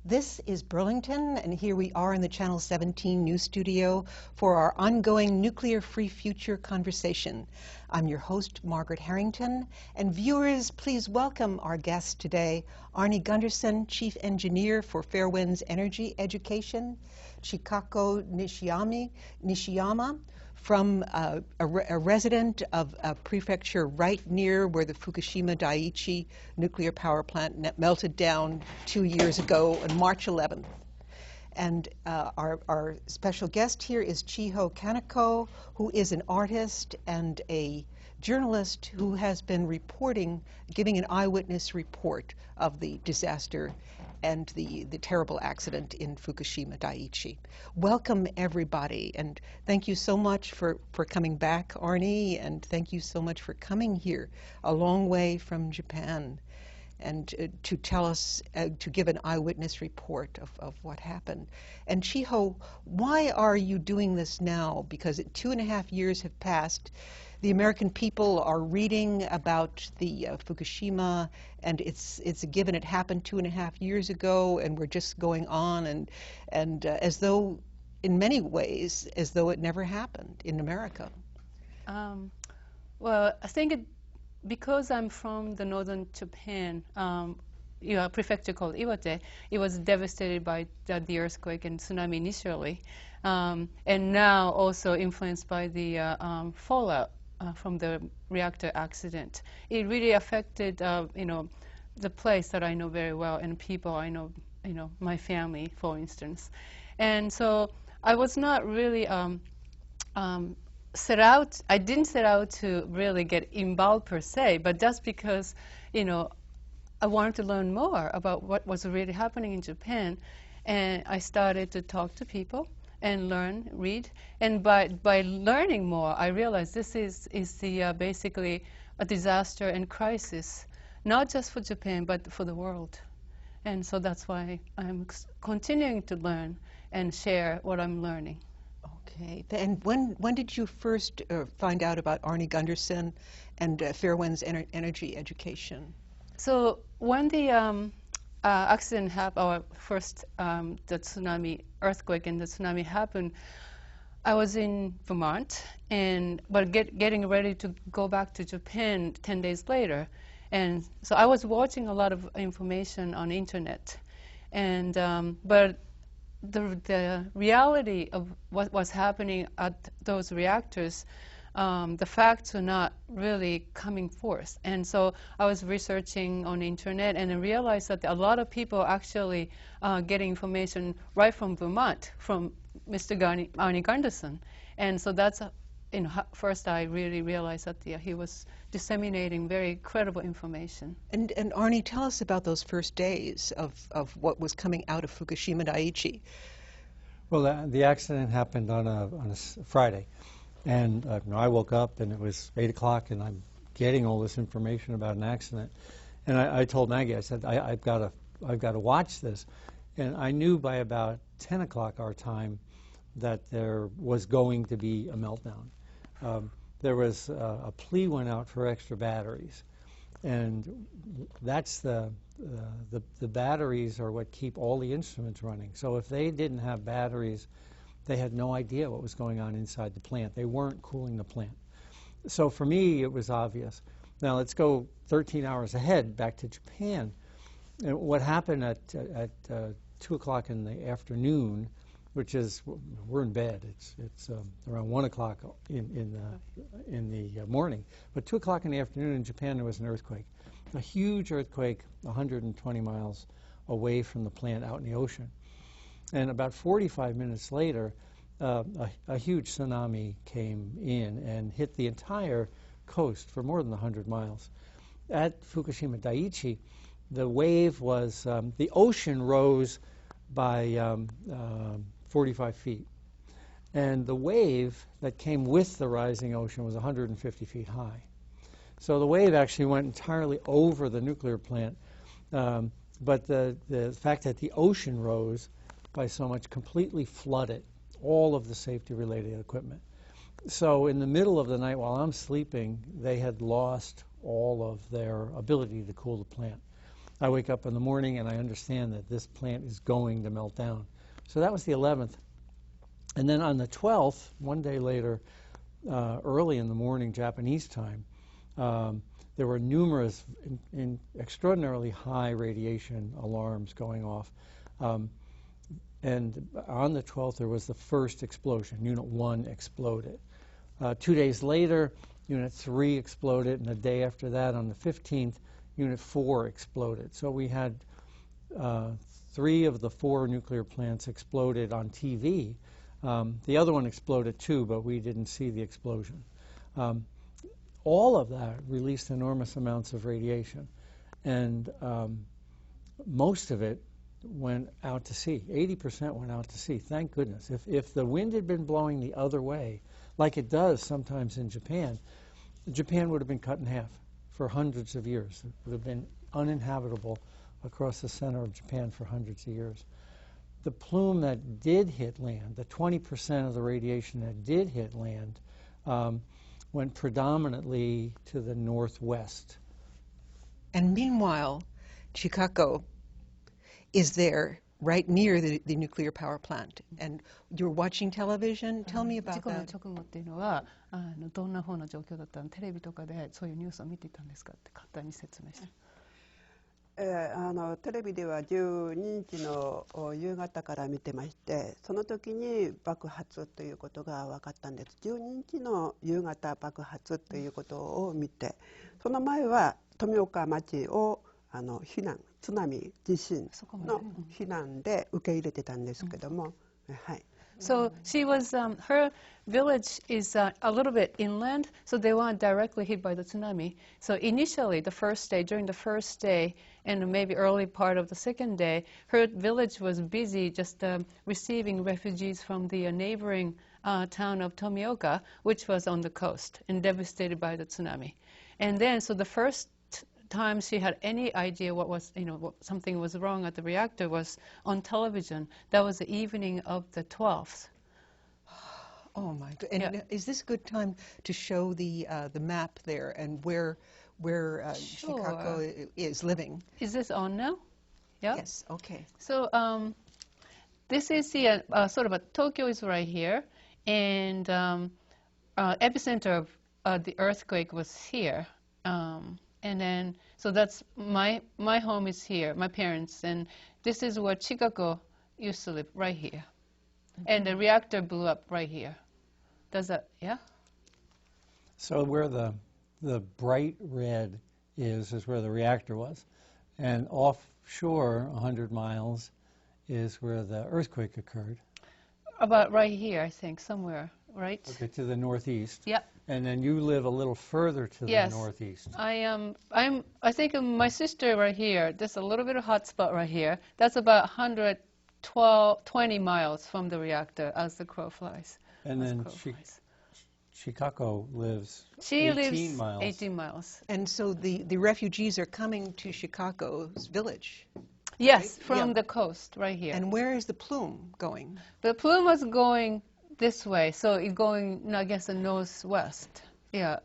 This is Burlington, and here we are in the Channel 17 news studio for our ongoing Nuclear-Free Future conversation. I'm your host, Margaret Harrington, and viewers, please welcome our guest today, Arnie Gundersen, Chief Engineer for Fairewinds Energy Education, Chikako Nishiyama, from a resident of a prefecture right near where the Fukushima Daiichi nuclear power plant melted down 2 years ago on March 11th. And our special guest here is Chiho Kaneko, who is an artist and a journalist who has been reporting, giving an eyewitness report of the disaster and the terrible accident in Fukushima Daiichi. Welcome, everybody, and thank you so much for coming back, Arnie, and thank you so much for coming here a long way from Japan and to tell us, to give an eyewitness report of what happened. And Chiho, why are you doing this now? Because 2.5 years have passed. The American people are reading about the Fukushima, and it's a given. It happened 2.5 years ago, and we're just going on, and as though, in many ways, as though it never happened in America. Well, I think because I'm from the northern Japan, prefecture called Iwate, it was devastated by the earthquake and tsunami initially, and now also influenced by the fallout from the reactor accident. It really affected, the place that I know very well and people I know, my family, for instance. And so I was not really I didn't set out to really get involved per se, but just because, I wanted to learn more about what was really happening in Japan, and I started to talk to people and learn, read, and by learning more, I realized this is basically a disaster and crisis, not just for Japan, but for the world. And so that's why I'm continuing to learn and share what I'm learning. Okay, and when did you first find out about Arnie Gundersen and Fairewinds Energy Education? So when the accident happened, or first the earthquake and the tsunami happened, I was in Vermont, but getting ready to go back to Japan 10 days later. And so I was watching a lot of information on the internet. And, but the reality of what was happening at those reactors, the facts are not really coming forth. And so I was researching on the internet and I realized that a lot of people actually getting information right from Vermont, from Mr. Arnie Gundersen. And so that's, first I really realized that he was disseminating very credible information. And Arnie, tell us about those first days of what was coming out of Fukushima Daiichi. Well, the accident happened on a Friday. And I woke up and it was 8 o'clock and I'm getting all this information about an accident. And I told Maggie, I said, I've got to watch this. And I knew by about 10 o'clock our time that there was going to be a meltdown. There was a plea went out for extra batteries. And that's the batteries are what keep all the instruments running. So if they didn't have batteries, they had no idea what was going on inside the plant. They weren't cooling the plant. So for me, it was obvious. Now let's go 13 hours ahead back to Japan. And what happened at 2 o'clock in the afternoon, which is, we're in bed. It's around 1 o'clock in the morning. But 2 o'clock in the afternoon in Japan, there was an earthquake. A huge earthquake 120 miles away from the plant out in the ocean. And about 45 minutes later, a huge tsunami came in and hit the entire coast for more than 100 miles. At Fukushima Daiichi, the wave was, the ocean rose by 45 feet. And the wave that came with the rising ocean was 150 feet high. So the wave actually went entirely over the nuclear plant. But the fact that the ocean rose by so much completely flooded all of the safety-related equipment. So in the middle of the night while I'm sleeping, they had lost all of their ability to cool the plant. I wake up in the morning and I understand that this plant is going to melt down. So that was the 11th. And then on the 12th, one day later, early in the morning Japanese time, there were numerous extraordinarily high radiation alarms going off. And on the 12th, there was the first explosion. Unit 1 exploded. 2 days later, Unit 3 exploded, and the day after that, on the 15th, Unit 4 exploded. So we had 3 of the 4 nuclear plants exploded on TV. The other one exploded too, but we didn't see the explosion. All of that released enormous amounts of radiation, and most of it went out to sea. 80% went out to sea, thank goodness. If the wind had been blowing the other way, like it does sometimes in Japan, Japan would have been cut in half for hundreds of years. It would have been uninhabitable across the center of Japan for hundreds of years. The plume that did hit land, the 20% of the radiation that did hit land, went predominantly to the northwest. And meanwhile, Chikako is there right near the nuclear power plant. And you're watching television. Tell me about 事故の that. 直後っていうのはどんな風な状況だったの、テレビとかでそういうニュースを見ていたんですかって簡単に説明して。テレビでは12日の夕方から見てまして、その時に爆発ということが分かったんです。12日の夕方爆発ということを見て、その前は富岡町を避難、津波地震の避難で受け入れてたんですけども、はい。So she was, her village is a little bit inland, so they weren't directly hit by the tsunami. So initially, the first day, during the first day, and maybe early part of the second day, her village was busy just receiving refugees from the neighboring town of Tomioka, which was on the coast and devastated by the tsunami. And then, so the first time she had any idea what was, something was wrong at the reactor was on television. That was the evening of the 12th. Oh my God! And Yeah. is this a good time to show the map there and where Sure. Chikako is living? Is this on now? Yeah. Yes. Okay. So this is the sort of Tokyo is right here, and epicenter of the earthquake was here. And then, so that's my home is here, my parents, and this is where Chikako used to live, right here. And the reactor blew up right here. Does that, yeah? So where the bright red is where the reactor was. And offshore, 100 miles, is where the earthquake occurred. About right here, I think, somewhere, right? Okay, to the northeast. Yep. And then you live a little further to Yes. the northeast. I think my sister right here, there's a little bit of hot spot right here. That's about 120 miles from the reactor as the crow flies. And As then crow flies. Chikako lives She 18 lives miles. 18 miles. And so the refugees are coming to Chikako's village. Yes, Right? from Yeah. the coast, right here. And where is the plume going? The plume was going this way, so it's going, I guess, the northwest. Yeah.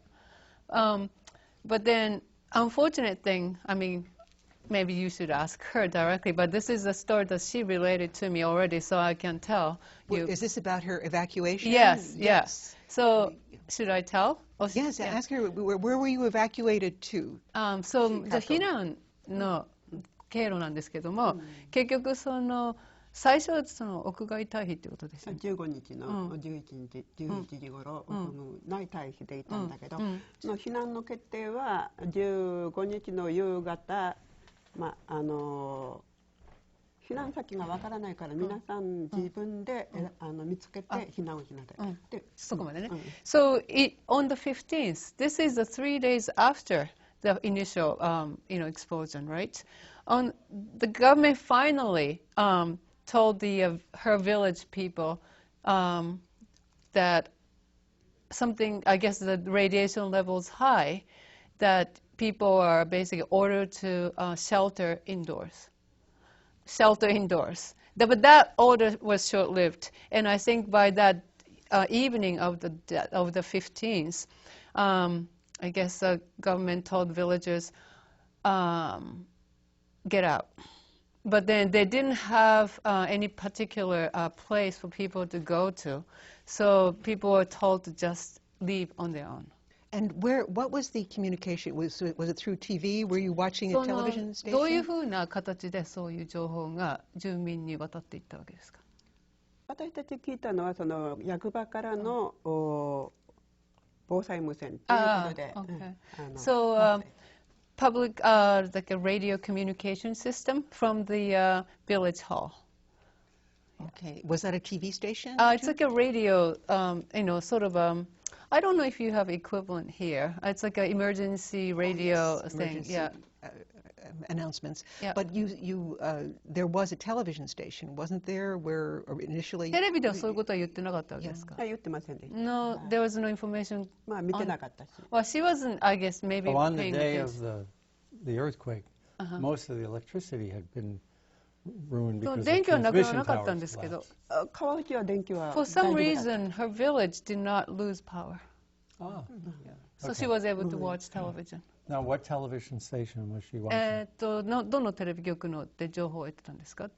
But then, unfortunate thing, I mean, maybe you should ask her directly, but this is a story that she related to me already, so I can tell you. Is this about her evacuation? Yes, yes. So, should I tell? Or Yes, yeah. ask her, where were you evacuated to? So, じゃあ避難の経路なんですけども、結局最初は屋外退避ってことですよね。 15日の11日、11時頃、内退避でいたんだけど、その避難の決定は15日の夕方、避難先がわからないから皆さん自分で見つけて避難をしなさい。で、そこまでね。So on the 15th, this is the 3 days after the initial, explosion, right? The government finally told her village people that something, I guess the radiation level is high, that people are basically ordered to shelter indoors. But that order was short-lived, and I think by that evening of the 15th, I guess the government told villagers, get out. But then they didn't have any particular place for people to go to. So people were told to just leave on their own. And what was the communication? Was it through TV? Were you watching a television どういう station? ふうな形でそういう情報が住民に渡っていったわけですか？私たち聞いたのはその役場からの防災無線ということで、Okay. So public, like a radio communication system from the village hall. Okay. Was that a TV station? It's like a radio, sort of, I don't know if you have equivalent here. It's like an emergency radio thing. Emergency, Yeah. Announcements. Yeah. But there was a television station, wasn't there, where initially? テレビではそういうことは言ってなかったわけですか？言ってませんでした。 No, there was no information. まあ見てなかったし。 Well, she wasn't, I guess, maybe Well, on the paying day attention. of the earthquake, most of the electricity had been ruined そう because 電 the 気はなくなら transmission なかったん towers ですけど、 collapsed. 川内は電気は for some 大丈夫だった。 reason, her village did not lose power. Ah. So Okay. she was able to watch television. Now, what television station was she watching? どのテレビ局ので情報を得てたんですかって。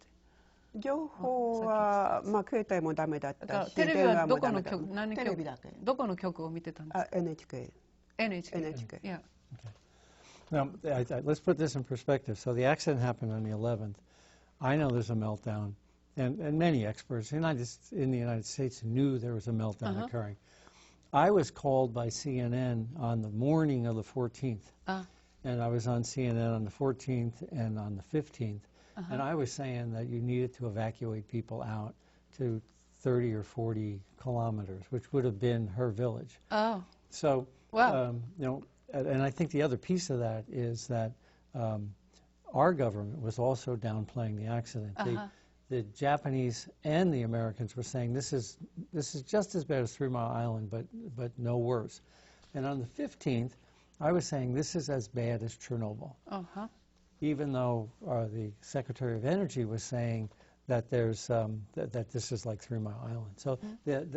情報はまあ携帯もダメだったし、テレビ電話はどこのもダメだった。局、何テレビだけ。どこの局を見てたんですか？ NHK。 NHK. NHK. Yeah. Now, let's put this in perspective. So the accident happened on the 11th. I know there's a meltdown, and many experts in the United States knew there was a meltdown occurring. I was called by CNN on the morning of the 14th, and I was on CNN on the 14th and on the 15th, and I was saying that you needed to evacuate people out to 30 or 40 kilometers, which would have been her village. Oh. So, Wow. And I think the other piece of that is that our government was also downplaying the accident. The Japanese and the Americans were saying this is just as bad as 3 Mile Island, but no worse. And on the 15th, I was saying this is as bad as Chernobyl, even though the Secretary of Energy was saying that there's that this is like 3 Mile Island. So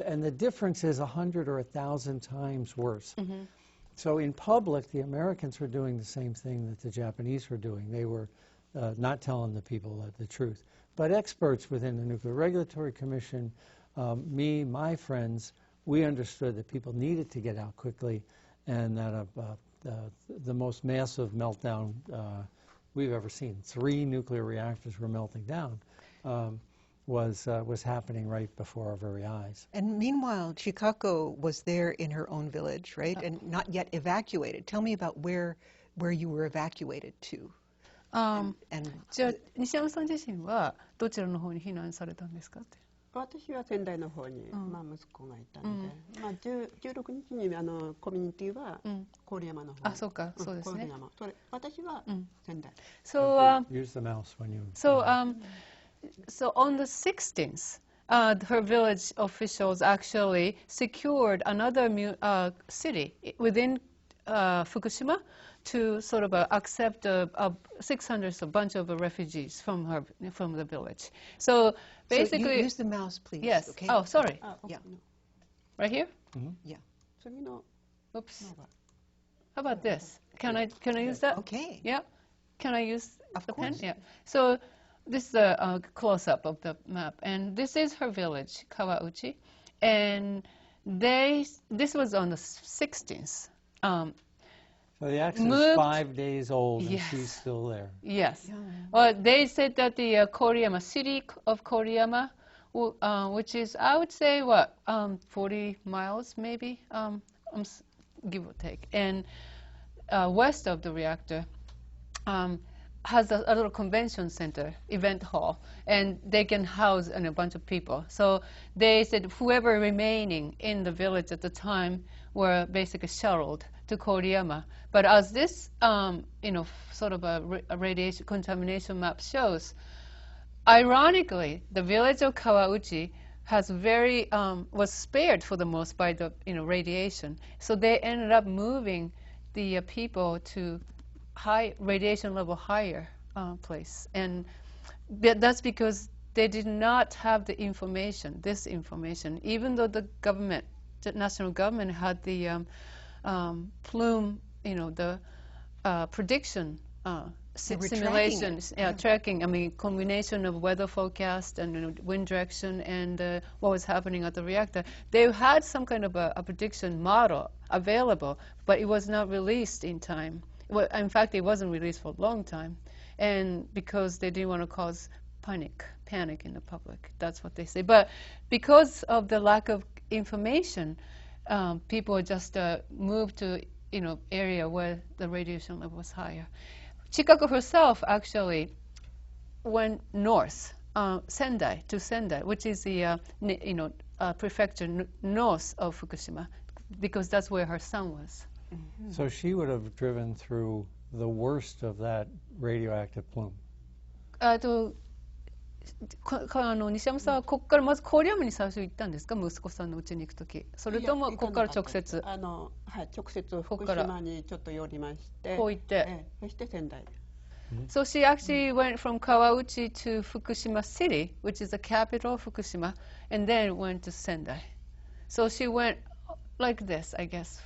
and the difference is 100 or 1,000 times worse. So in public, the Americans were doing the same thing that the Japanese were doing. They were not telling the people the truth. But experts within the Nuclear Regulatory Commission, my friends, we understood that people needed to get out quickly, and that the most massive meltdown we've ever seen, 3 nuclear reactors were melting down, was happening right before our very eyes. And meanwhile, Chikako was there in her own village, right, and not yet evacuated. Tell me about where you were evacuated to. And じゃあ西山さん自身はどちらの方に避難されたんですかって。私は仙台の方に、まあ息子がいたので、まあ16日にコミュニティは郡山の方に。あ、そうか、そうですね。私は仙台。So Use the mouse when you. So on the 16th, her village officials actually secured another city within Fukushima to sort of accept 600 a bunch of refugees from the village. So basically, so use the mouse, please. Yes. Okay? Oh, sorry. Yeah. Right here. Yeah. Oops. How about this? Can I use that? Okay. Yeah. Can I use Of the pen? course. Yeah. So this is a close-up of the map, and this is her village, Kawauchi, and this was on the 16th. So the accident is 5 days old, and Yes. she's still there. Yes. Well, they said that the Koriyama city of Koriyama, which is, I would say, 40 miles maybe, give or take, and west of the reactor, has a little convention center, event hall, and they can house a bunch of people. So they said whoever remaining in the village at the time were basically shuttled to Koriyama. But as this, sort of a radiation contamination map shows, ironically, the village of Kawauchi was spared for the most by the radiation. So they ended up moving the people to high radiation level higher place, and that's because they did not have the information, this information, even though the national government had the plume, the prediction They were tracking it. simulations, tracking. I mean, combination of weather forecast and wind direction and what was happening at the reactor. They had some kind of a prediction model available, but it was not released in time. Well, in fact, it wasn't released for a long time, and because they didn't want to cause panic in the public. That's what they say. But because of the lack of information, people just moved to area where the radiation level was higher. Chikako herself actually went north, Sendai, which is the prefecture north of Fukushima, because that's where her son was. Mm-hmm. So she would have driven through the worst of that radioactive plume. 西山さんはここからまず郡山に最初行ったんですか、息子さんの家に行くとき。それともここから直接。はい、直接福島にちょっと寄りまして、こう行って、そして仙台。So she actually went from Kawauchi to Fukushima City, which is the capital of Fukushima, and then went to Sendai. So she went like this, I guess.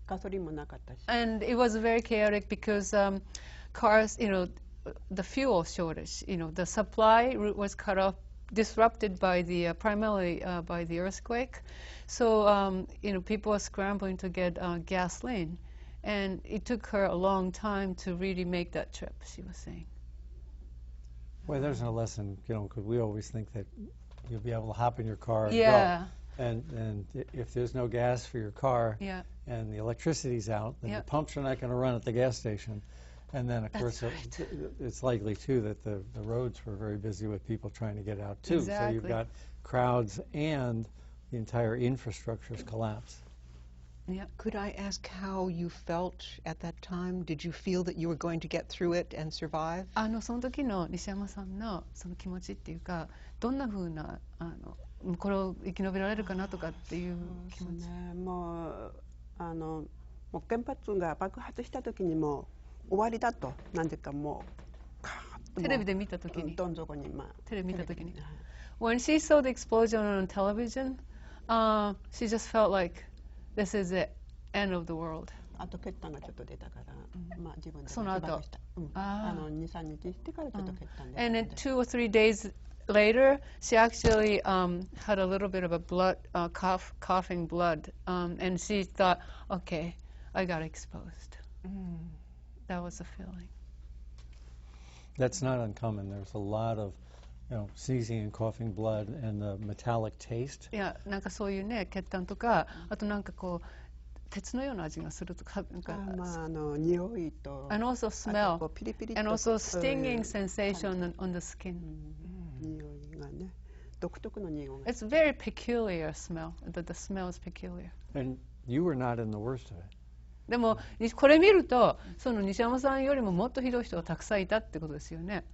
ガソリンもなかったし。And it was very chaotic because cars, the fuel shortage, the supply route was cut off, disrupted by the primarily by the earthquake. So people were scrambling to get gasoline, and it took her a long time to really make that trip. She was saying. Well, there's no lesson, because we always think that you'll be able to hop in your car and go. And if there's no gas for your car, and the electricity's out, then the pumps are not going to run at the gas station. And then, of course, it's likely, too, that the roads were very busy with people trying to get out, too. Exactly. So you've got crowds and the entire infrastructure's collapsed. Yeah. Could I ask how you felt at that time? Did you feel that you were going to get through it and survive? その時の西山さんのその気持ちっていうか、どんな風なこれを生き延びられるかなとかっていう気持ち。もう原発が爆発した時にも終わりだと、なんでかもうテレビで見た時に、どん底にテレビ見た時に。When she saw the explosion on television, she just felt like this is the end of the world. あと血管がちょっと出たから、自分でその後、2、3日してからちょっと血管出た。And then 2 or 3 days later, she actually had a little bit of a blood coughing blood, and she thought, okay, I got exposed. That was the feeling. That's not uncommon. There's a lot of, sneezing and coughing blood and the metallic taste. いや、なんかそういうね、血管とか、あとなんかこう鉄のような味がするとか、なんか。匂いと。And also smell. And also stinging sensation on the skin. 匂いがね、独特の匂いが。It's very peculiar smell. The smell is peculiar. And you were not in the worst of it. でもこれ見ると、その西山さんよりももっとひどい人がたくさんいたってことですよね。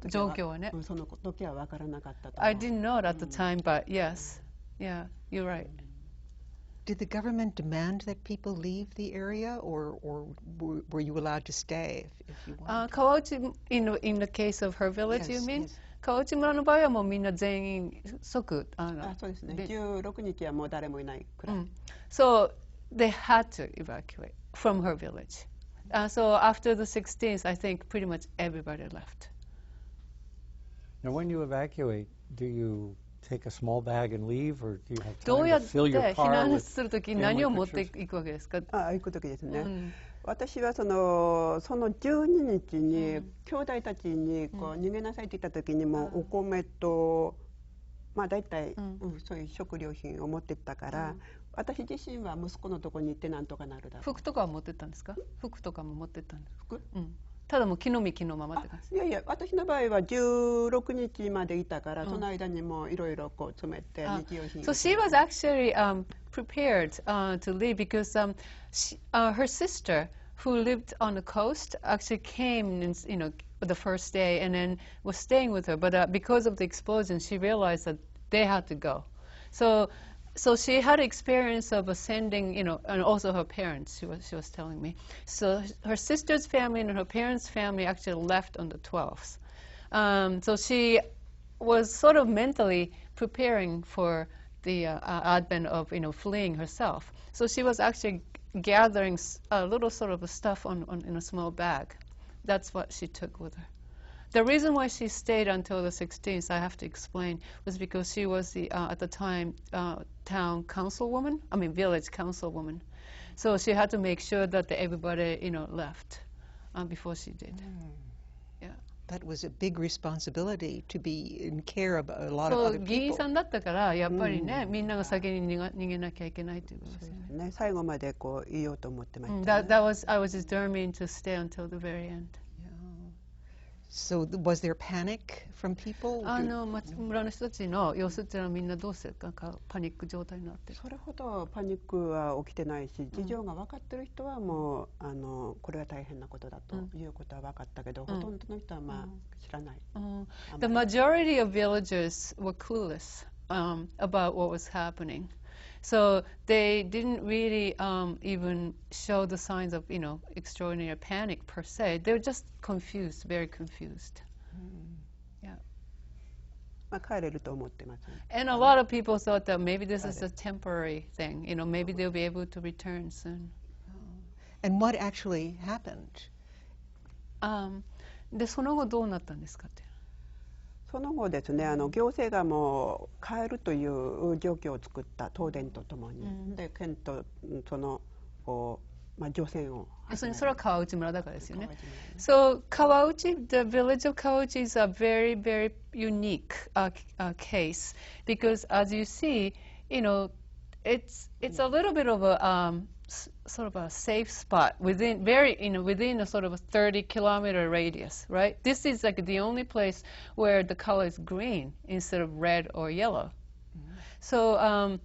状況はね。その時は分からなかったと。I didn't know at the time, but yes, yeah, you're right. Did the government demand that people leave the area, or were you allowed to stay if you wanted? Kawauchi, in the case of her village, you mean? 川内村の場合はもうみんな全員即そうですね。16日はもう誰もいないくらい。So they had to evacuate from her village. So after the 16th, I think pretty much everybody left. Now, when you evacuate, do you take a small bag and leave, or do you have time to fill your car with? どうやって避難するとき何を持っていくわけですか？行くときですね。私はその12日に兄弟たちに逃げなさいって言ったときにもお米と大体そういう食料品を持ってったから。私自身は息子のところに行ってなんとかなるだろう。服とかは持ってったんですか？服とかも持ってったんですか？服？ただもう木のままって感じ。いやいや、私の場合は16日までいたから、その間にもいろいろこう詰めて日用品。So she was actually prepared to leave because her sister, who lived on the coast, actually came, the first day and then was staying with her. But because of the explosion, she realized that they had to go. So she had experience of ascending, and also her parents, she was telling me. So her sister's family and her parents' family actually left on the 12th. So she was sort of mentally preparing for the advent of, fleeing herself. So she was actually gathering a little sort of stuff in a small bag That's what she took with her. The reason why she stayed until the 16th, I have to explain, was because she was the at the time town councilwoman. I mean village councilwoman. So she had to make sure that everybody left before she did. Yeah. That was a big responsibility to be in care of a lot of そう other 議員 people. さんだったからやっぱりね、みんなが先に逃げなきゃいけないということですよね。ね、最後までこういようと思ってまし That た、ね。that was I was determined to stay until the very end. So was there panic from people? 村の人たちの様子っていうのはみんなどうしてるかパニック状態になってる。それほどパニックは起きてないし、事情が分かってる人はもうこれは大変なことだということは分かったけど、ほとんどの人はまあ知らない。The majority of villagers were clueless about what was happening. So they didn't really even show the signs of, extraordinary panic per se. They were just confused, very confused. Yeah. まあ帰れると思ってます、ね。 And a lot of people thought that maybe this is a temporary thing. Maybe they'll be able to return soon. And what actually happened? で、その後どうなったんですかって。その後ですね、行政がもう変えるという状況を作った東電とともに、で県とその除染を。それは川内村だからですよね。So Kawauchi, the village of Kawauchi is a very, very unique case because, as you see, it's a little bit of a sort of a safe spot within within a sort of a 30-kilometer radius, right? This is like the only place where the color is green instead of red or yellow. So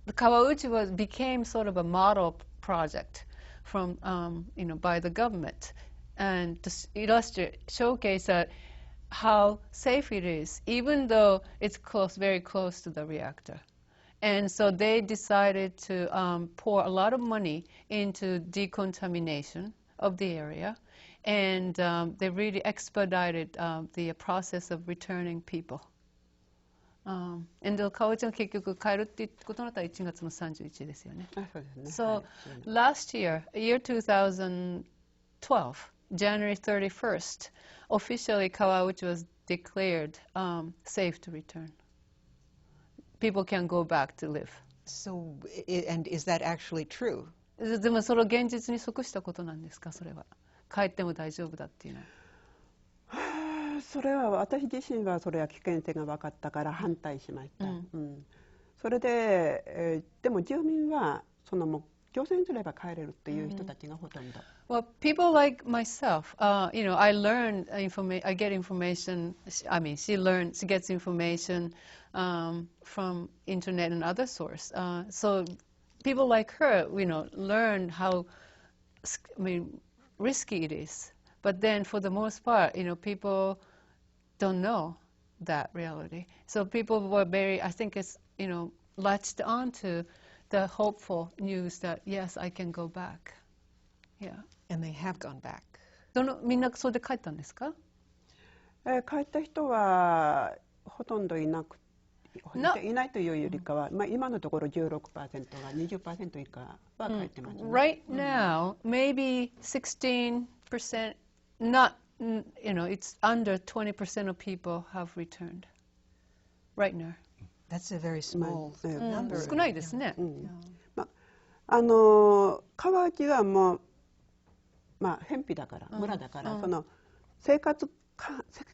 the Kawauchi became sort of a model project from by the government, and to showcase that how safe it is, even though it's very close to the reactor. And so they decided to pour a lot of money into decontamination of the area, and they really expedited the process of returning people. And the 川内が結局帰るってことになったら1月の31ですよね。そうですね。So last year 2012, January 31st, officially Kawauchi was declared safe to return. People can go back to live. So, and is that actually true? でもそれ現実に即したことなんですか、それは。帰っても大丈夫だっていうのは。それは私自身はそれは危険性が分かったから反対しました。それで、でも住民はもう除染すれば帰れるっていう人たちがほとんど。Well, people like myself, I learn I get information. I mean, she gets information from internet and other source. So people like her, learn how, risky it is. But then, for the most part, people don't know that reality. So people were I think it's, latched onto the hopeful news that yes, I can go back. Yeah. And they have gone back. みんなそれで帰ったんですか？帰った人はほとんどいないというよりかは、今のところ 16% が 20% 以下は帰ってますね。Right now, maybe 16%, not, it's under 20% of people have returned. Right now. That's a very small number. 少ないですね。川内はもう偏僻だから村だから、その生活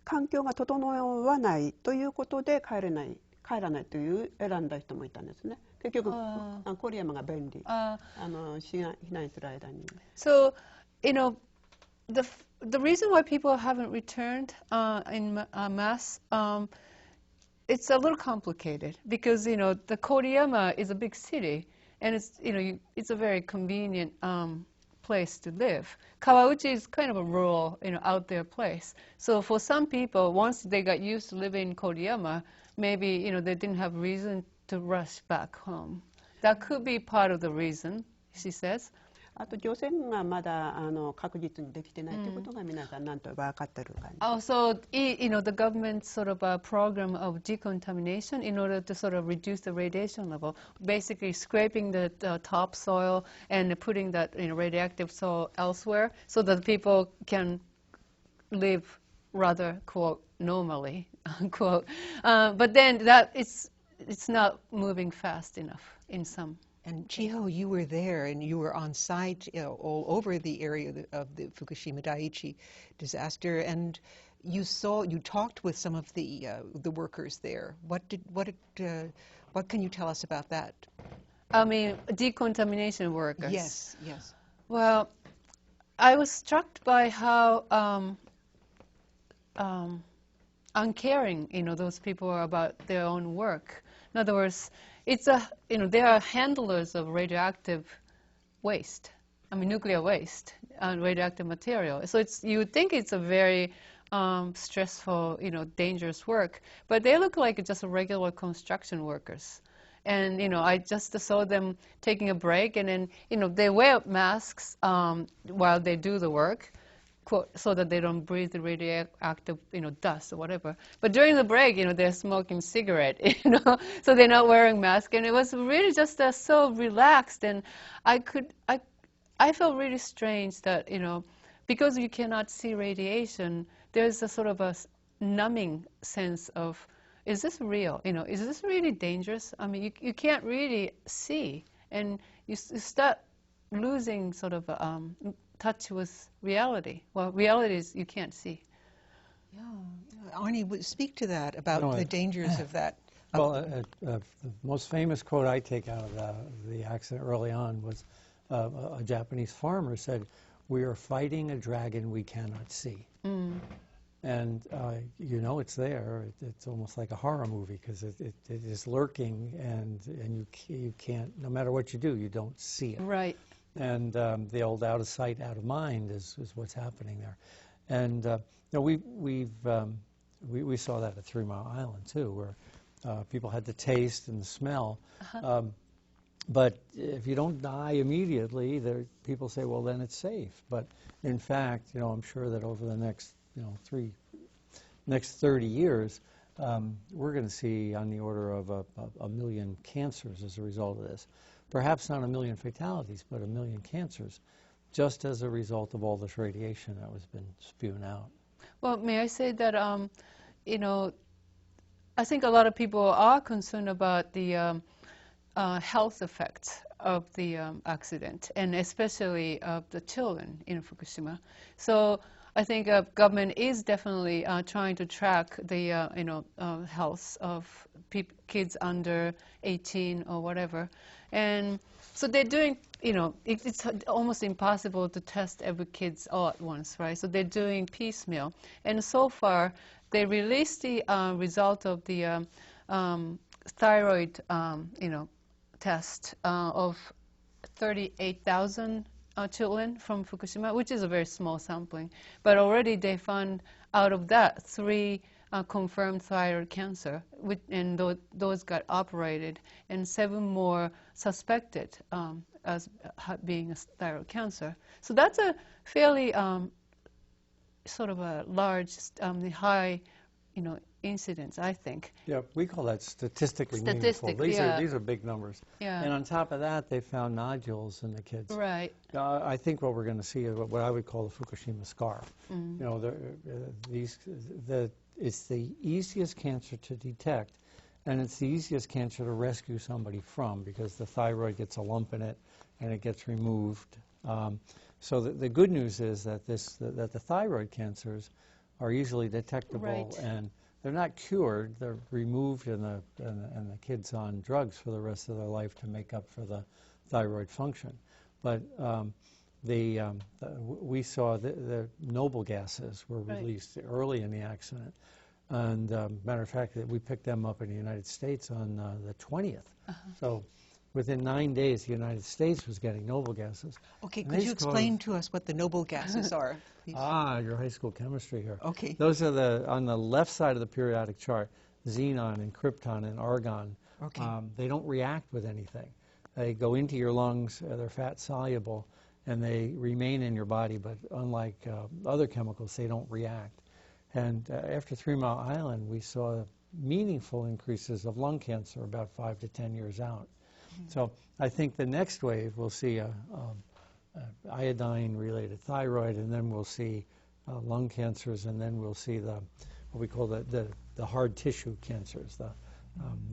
環境が整わないということで帰らないという選んだ人もいたんですね。結局郡山が便利。避難する間に。So, the reason why people haven't returned in mass, it's a little complicated because the Koriyama is a big city and it's a very convenient place to live. Kawauchi is kind of a rural, out there place. So for some people, once they got used to living in Koriyama, maybe they didn't have reason to rush back home. That could be part of the reason, she says. あと除染がまだ確実にできてないということが皆さんなんと分かってる感じ。Also, the government's sort of a program of decontamination in order to sort of reduce the radiation level, basically scraping the topsoil and putting that radioactive soil elsewhere so that people can live rather, quote, normally, unquote. But then it's not moving fast enough in some. And Chiho, you were there and you were on site all over the area of the Fukushima Daiichi disaster, and you talked with some of the workers there. What can you tell us about that? I mean, decontamination workers. Yes, yes. Well, I was struck by how uncaring, those people are about their own work. In other words, they are handlers of radioactive waste. I mean, nuclear waste and radioactive material. So you would think it's a very stressful, dangerous work, but they look like just regular construction workers. And I just saw them taking a break, and then they wear masks while they do the work, so that they don't breathe the radioactive, dust or whatever. But during the break, they're smoking cigarette, so they're not wearing masks. And it was really just so relaxed, and I felt really strange that, because you cannot see radiation, there's a sort of a numbing sense of, is this real? Is this really dangerous? I mean, you can't really see, and you start losing sort of touch with reality. Well, reality is you can't see. Yeah. Arnie, speak to that about the dangers of that. Well, the most famous quote I take out of the accident early on was a Japanese farmer said, "We are fighting a dragon we cannot see." Mm. And it's there. It's almost like a horror movie because it is lurking, and you can't, no matter what you do, you don't see it. Right. And the old out of sight, out of mind is what's happening there. And we saw that at 3 Mile Island too, where people had the taste and the smell. Uh-huh. But if you don't die immediately, people say, well, then it's safe. But in fact, I'm sure that over the next 30 years, we're going to see on the order of a million cancers as a result of this. Perhaps not a million fatalities, but a million cancers, just as a result of all this radiation that was been spewing out. Well, may I say that, I think a lot of people are concerned about the health effects of the accident, and especially of the children in Fukushima. So I think government is definitely trying to track the health of kids under 18 or whatever. And so they're doing, it's almost impossible to test every kid all at once, right? So they're doing piecemeal. And so far, they released the result of the thyroid, test of 38,000 children from Fukushima, which is a very small sampling. But already they found out of that 3 confirmed thyroid cancer, and those got operated, and 7 more suspected as being a thyroid cancer. So that's a fairly sort of a large, high, incidence, I think. Yeah, we call that statistically meaningful. These are big numbers. Yeah. And on top of that, they found nodules in the kids. Right. I think what we're going to see is what I would call the Fukushima scar. Mm. It's the easiest cancer to detect, and it's the easiest cancer to rescue somebody from, because the thyroid gets a lump in it and it gets removed. So the good news is that that the thyroid cancers are easily detectable, right, and they're not cured. They're removed, and the kid's on drugs for the rest of their life to make up for the thyroid function. But we saw the noble gases were released, right, early in the accident. And matter of fact, we picked them up in the United States on the 20th. Uh-huh. So within 9 days, the United States was getting noble gases. Okay, could you explain to us what the noble gases are, please? Your high school chemistry here. Okay. Those are on the left side of the periodic chart, xenon and krypton and argon. Okay. They don't react with anything. They go into your lungs, they're fat soluble, and they remain in your body, but unlike other chemicals, they don't react. And after 3 Mile Island, we saw meaningful increases of lung cancer about 5 to 10 years out. So I think the next wave we'll see iodine-related thyroid, and then we'll see lung cancers, and then we'll see what we call the hard tissue cancers, the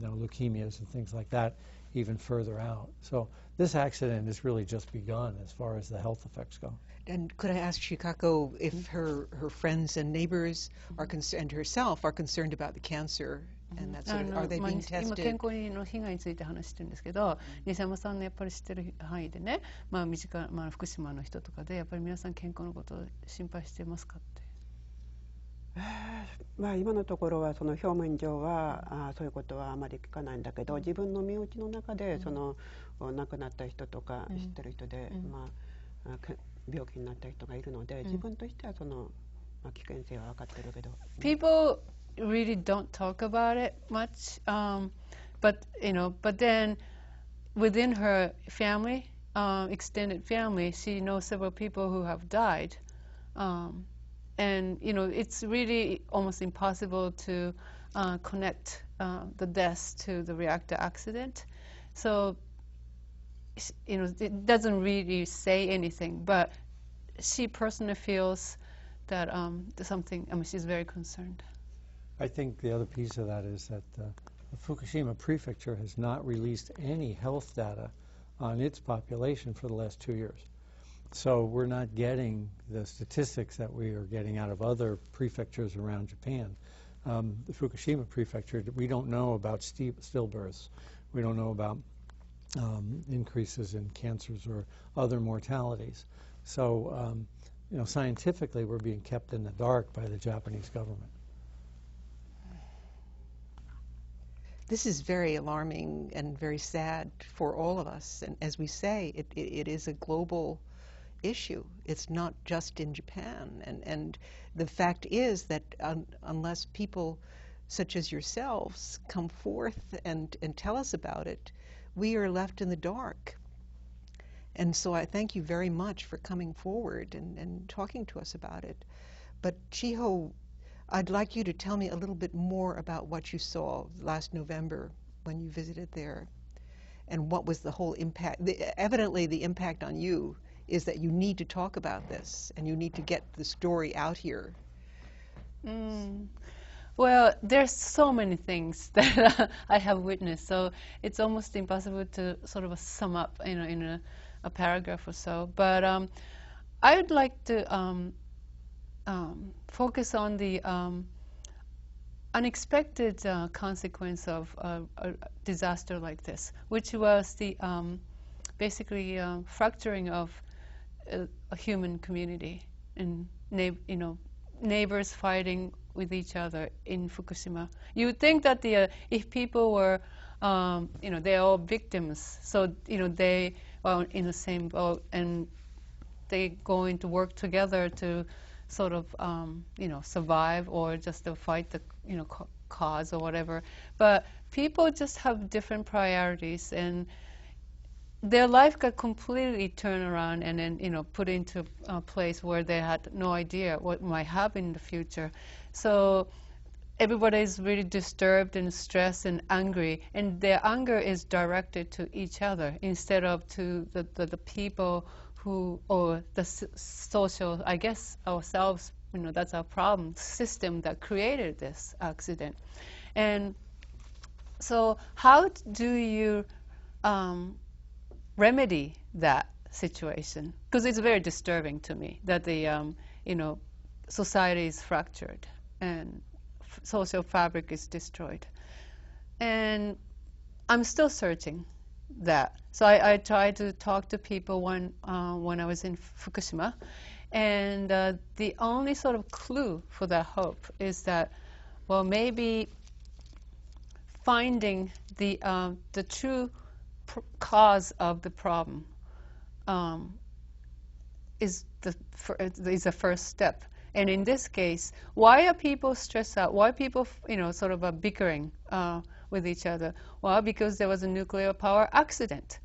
leukemias and things like that, even further out. So this accident has really just begun as far as the health effects go. And could I ask Chikako if her friends and neighbors are concerned, herself are concerned about the cancer, and that sort of, are they being 今 tested? 健康の被害について話してるんですけど、西山さんのやっぱり知ってる範囲でね、福島の人とかでやっぱり皆さん健康のことを心配してますかって。今のところはその表面上はそういうことはあまり聞かないんだけど、自分の身内の中でその亡くなった人とか知ってる人で、病気になった人がいるので、自分としてはその危険性は分かってるけど。People really don't talk about it much, but then within her family, extended family, she knows several people who have died. And it's really almost impossible to connect the deaths to the reactor accident. So, it doesn't really say anything, but she personally feels that there's something. She's very concerned. I think the other piece of that is that the Fukushima prefecture has not released any health data on its population for the last 2 years. So we're not getting the statistics that we are getting out of other prefectures around Japan. The Fukushima prefecture, we don't know about stillbirths. We don't know about increases in cancers or other mortalities. So, scientifically, we're being kept in the dark by the Japanese government. This is very alarming and very sad for all of us. And as we say, it is a global issue. It's not just in Japan. And the fact is that unless people such as yourselves come forth and tell us about it, we are left in the dark. And so I thank you very much for coming forward and talking to us about it. But Chiho, I'd like you to tell me a little bit more about what you saw last November when you visited there, and what was the whole impact. Evidently, the impact on you is that you need to talk about this, and you need to get the story out here. Well, there's so many things that I have witnessed, so it's almost impossible to sort of sum up, in a paragraph or so. But I would like to focus on the unexpected consequence of a disaster like this, which was the basically fracturing of a human community, and neighbors fighting with each other in Fukushima. You would think that if people were, they're all victims, so they are in the same boat, and they going to work together to sort of survive, or just to fight the cause or whatever. But people just have different priorities, and their life got completely turned around and then put into a place where they had no idea what might happen in the future. So everybody is really disturbed and stressed and angry, and their anger is directed to each other instead of to the people who, or the social, I guess ourselves, that's our problem, system that created this accident. And so how do you remedy that situation? Because it's very disturbing to me that the society is fractured and social fabric is destroyed. And I'm still searching that. So I tried to talk to people when I was in Fukushima, and the only sort of clue for that hope is that, well, maybe finding the true cause of the problem is the first step. And in this case, why are people stressed out? Why are people, sort of bickering with each other? Well, because there was a nuclear power accident.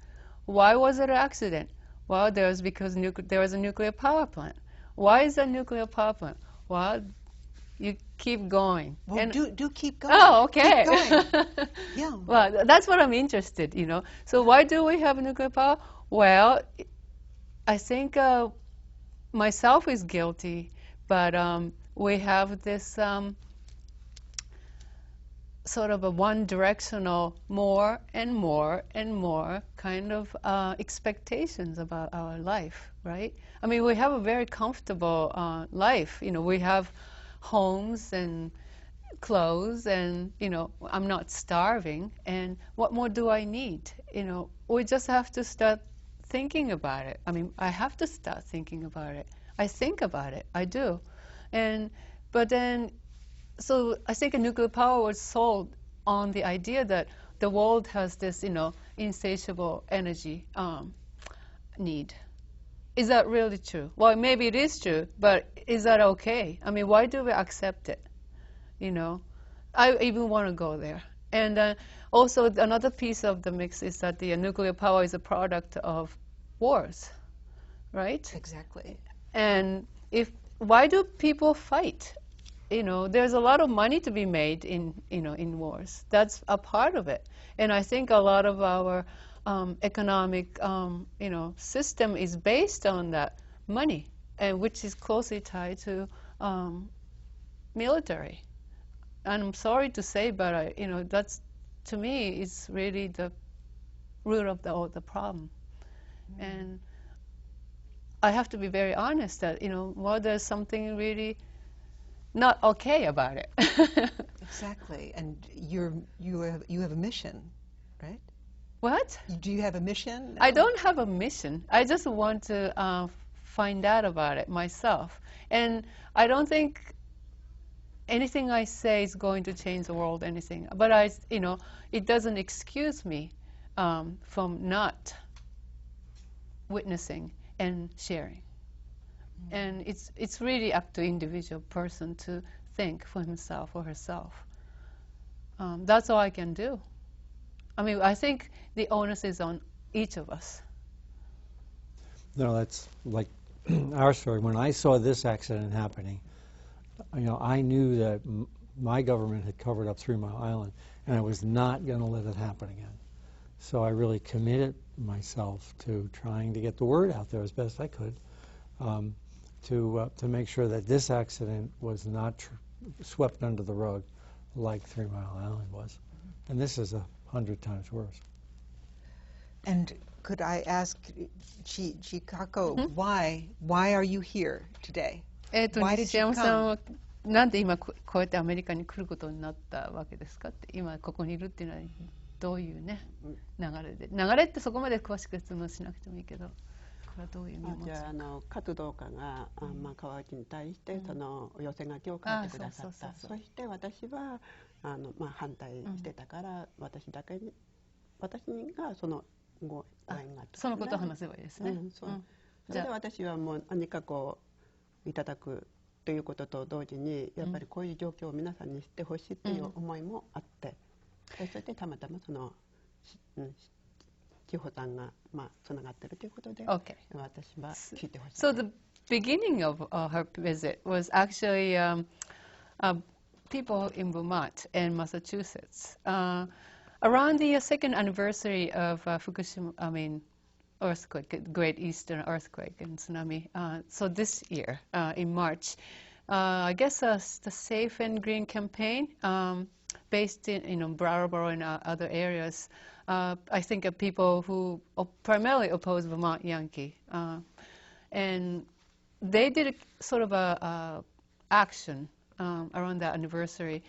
Why was it an accident? Well, because there was a nuclear power plant. Why is a nuclear power plant? Well, you keep going. Well, And do keep going. oh, okay. Keep going. Yeah. Well, that's what I'm interested, So why do we have nuclear power? Well, I think myself is guilty, but we have this sort of a one-directional more and more and more kind of expectations about our life, right? I mean, we have a very comfortable life. We have homes and clothes and, I'm not starving. And what more do I need? We just have to start thinking about it. I mean, I have to start thinking about it. I think about it. I do. But then, so I think nuclear power was sold on the idea that the world has this, insatiable energy need. Is that really true? Well, maybe it is true, but is that okay? I mean, why do we accept it? I even want to go there. And also, another piece of the mix is that the nuclear power is a product of wars, right? Exactly. And why do people fight? There's a lot of money to be made in wars. That's a part of it. And I think a lot of our economic, system is based on that money, and which is closely tied to military. And I'm sorry to say, but that's, to me, is really the root of the problem. Mm. And I have to be very honest that there's something really not okay about it. Exactly. And you have a mission, right? What? Do you have a mission? I don't have a mission. I just want to find out about it myself. And I don't think anything I say is going to change the world, anything. But it doesn't excuse me from not witnessing and sharing. And it's really up to individual person to think for himself or herself. That's all I can do. I mean, I think the onus is on each of us. No, that's like our story. When I saw this accident happening, I knew that my government had covered up 3 Mile Island, and I was not going to let it happen again. So I really committed myself to trying to get the word out there as best I could. To make sure that this accident was not swept under the rug like 3 Mile Island was. And this is 100 times worse. And could I ask Chikako, why are you here today? Why did you 西山さん come? はなんで今こうやってアメリカに来ることになったわけですかって、今ここにいるっていうのはどういうね、流れってそこまで詳しく質問しなくてもいいけど、これはどういう意味を持つじゃあ活動家が、川内に対してその寄せ書きを書いてくださった。そして私は反対してたから、私がそのご縁があった。そのことを話せばいいですね。それで私はもう何かこういただくということと同時に、やっぱりこういう状況を皆さんに知ってほしいという思いもあって、そしてたまたまその千穂さんがつながってるということで、私は聞いてほしい。So the beginning of her visit was actually people in Vermont and Massachusetts. Around the second anniversary of Fukushima, earthquake, Great Eastern Earthquake and tsunami. So this year, in March, I guess the Safe and Green campaign, based in Brattleboro and other areas, I think of people who primarily oppose Vermont Yankee. And they did sort of a action around that anniversary,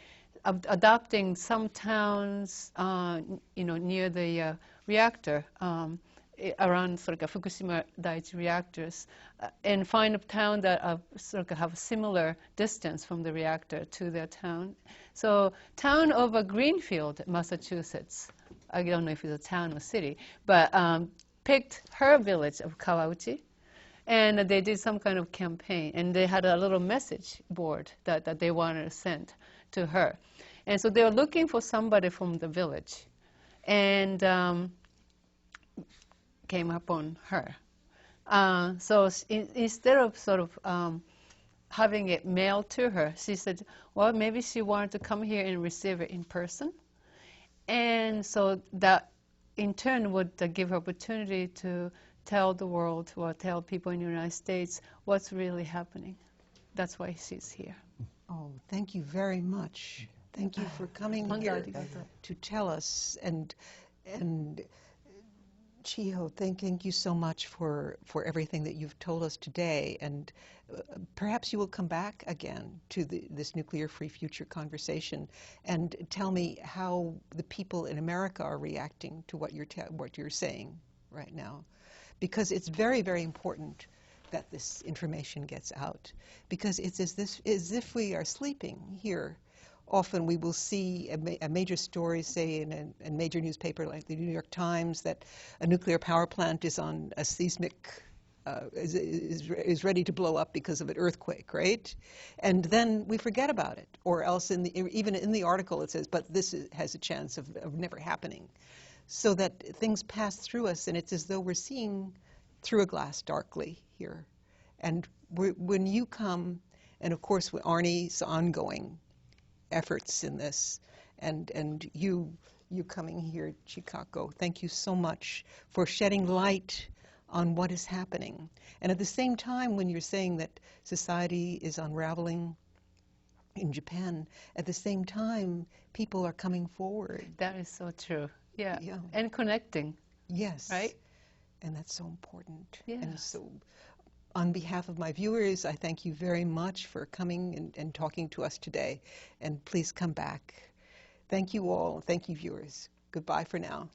adopting some towns, near the reactor, around sort of Fukushima Daiichi reactors, and find a town that sort of have a similar distance from the reactor to their town. So, town of Greenfield, Massachusetts. I don't know if it's a town or city, but picked her village of Kawauchi, and they did some kind of campaign, and they had a little message board that they wanted to send to her. And so they were looking for somebody from the village, and came upon her. So instead of sort of having it mailed to her, she said, well, maybe she wanted to come here and receive it in person. And so that in turn would give her opportunity to tell the world or tell people in the United States what's really happening. That's why she's here. Oh, thank you very much. Thank you for coming here to tell us. And Chiho, thank you so much for everything that you've told us today. And perhaps you will come back again to this nuclear-free future conversation and tell me how the people in America are reacting to what you're saying right now. Because it's very, very important that this information gets out. Because it's as if we are sleeping here. Often we will see a major story, say in a major newspaper like the New York Times, that a nuclear power plant is on a seismic, is ready to blow up because of an earthquake, right? And then we forget about it. Or else even in the article it says, but this has a chance of never happening. So that things pass through us, and it's as though we're seeing through a glass darkly here. And when you come, and of course with Arnie's ongoing efforts in this, and you coming here, Chikako, thank you so much for shedding light on what is happening. And at the same time, when you're saying that society is unraveling in Japan, at the same time, people are coming forward. That is so true. Yeah. And connecting. Yes. Right? And that's so important. Yeah. And so on behalf of my viewers, I thank you very much for coming and talking to us today. And please come back. Thank you all. Thank you, viewers. Goodbye for now.